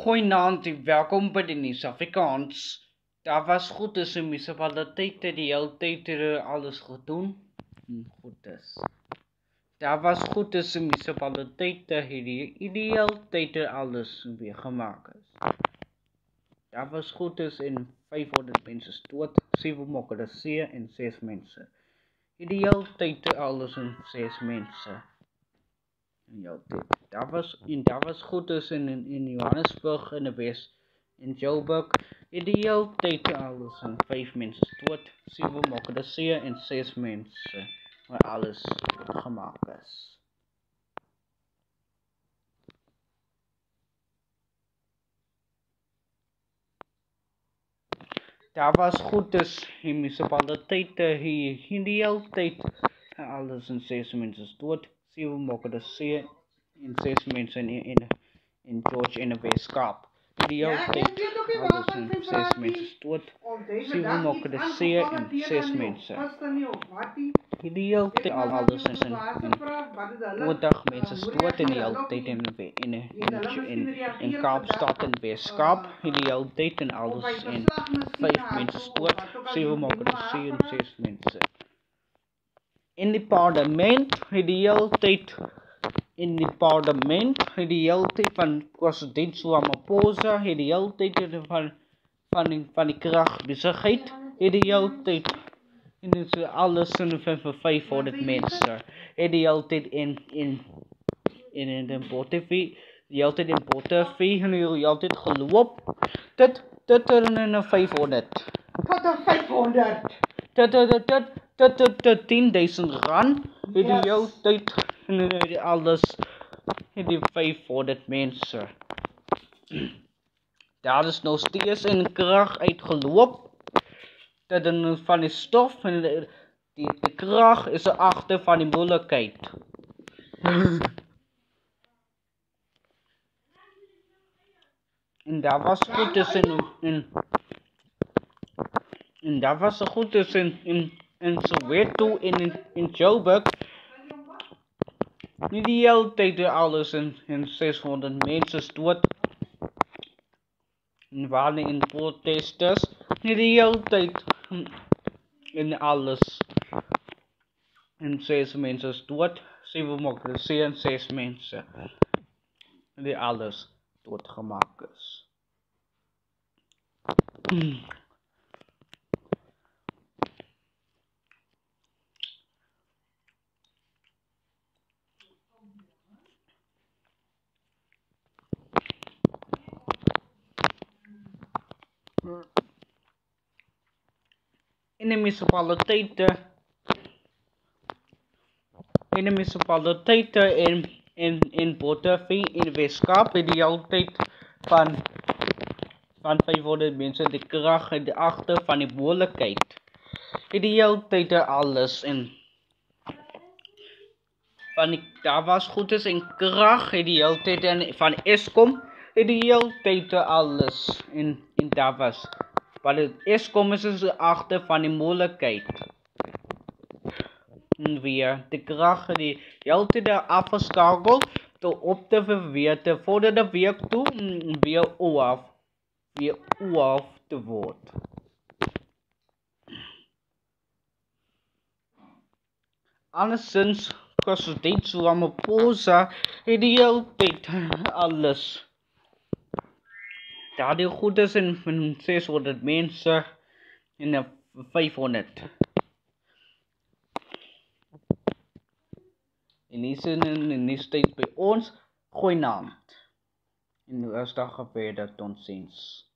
Goeienaand en welkom by die Nuus Afrikaans. Daar was goed tussen munisipaliteite die hele tyd alles gedoen. Goed is. Daar was goed tussen munisipaliteite die hele tyd alles weer gemaak is. Daar was goed is en 500 mense is dood, 7 mokkere en 6 mense. Die hele tyd alles en 6 mense. Daar was goed is in Johannesburg in de West, in Joburg, in die hele tijd alles en 5 mensen dood, 7 mokkere en 6 mensen, waar alles gemaakt is. Daar was goed is in municipaliteite hier in die hele tijd alles en 6 mensen dood, 7 mokkere en 6 mensen in George in de Weskaap. Die hele tijd alles en 6 mensen dood, 7 mokkere en 6 mensen. Die hele tijd alles en 20 mensen dood in die hele tijd in Kaapstad en Weskaap. Die hele tijd en alles en 5 mensen dood, 7 mokkere en 6 mensen. In die parlement die hele tijd van president Ramaphosa, die hele tijd van die krachtbesigheid, die hele tijd en dit is alles in 500 mensen. Die hele tijd in de Bottervee, die hele tijd in Bottervee en die hele tijd geloop. Dit in 500. Tot 10.000 rand. Die hele tijd en alles in die 500 mensen. Daar is nog steeds in kracht uitgeloop. Dat van die stof en de kracht is achter van die moeilijkheid. En daar was goed en daar was goed in Soweto in Joburg. Niet die hele tijd alles en 600 mensen dood. En waren in protesters. Niet die hele tijd in alles. En 6 mensen dood. 7 mokkere en 6 mensen. Die alles doodgemaakt is. In de municipaliteiten in Bottervee in de Weskaap die altijd van 500 mensen de kracht en de achter van die moeilijkheid. Die altijd alles en daar was goed is in kracht die altijd van Eskom die altijd alles en daar was. Maar het Eskom is achter van die moeilijkheid. En weer de kracht die altijd afgeschakeld op te verwerken voordat de werk toe weer oaf te worden. Anderszins president Ramaphosa die hele tijd alles. Daar die goed is in 600 mensen in 500. En die zijn in die steeds bij ons. Goeienaand. En de rest dag verder tot ziens.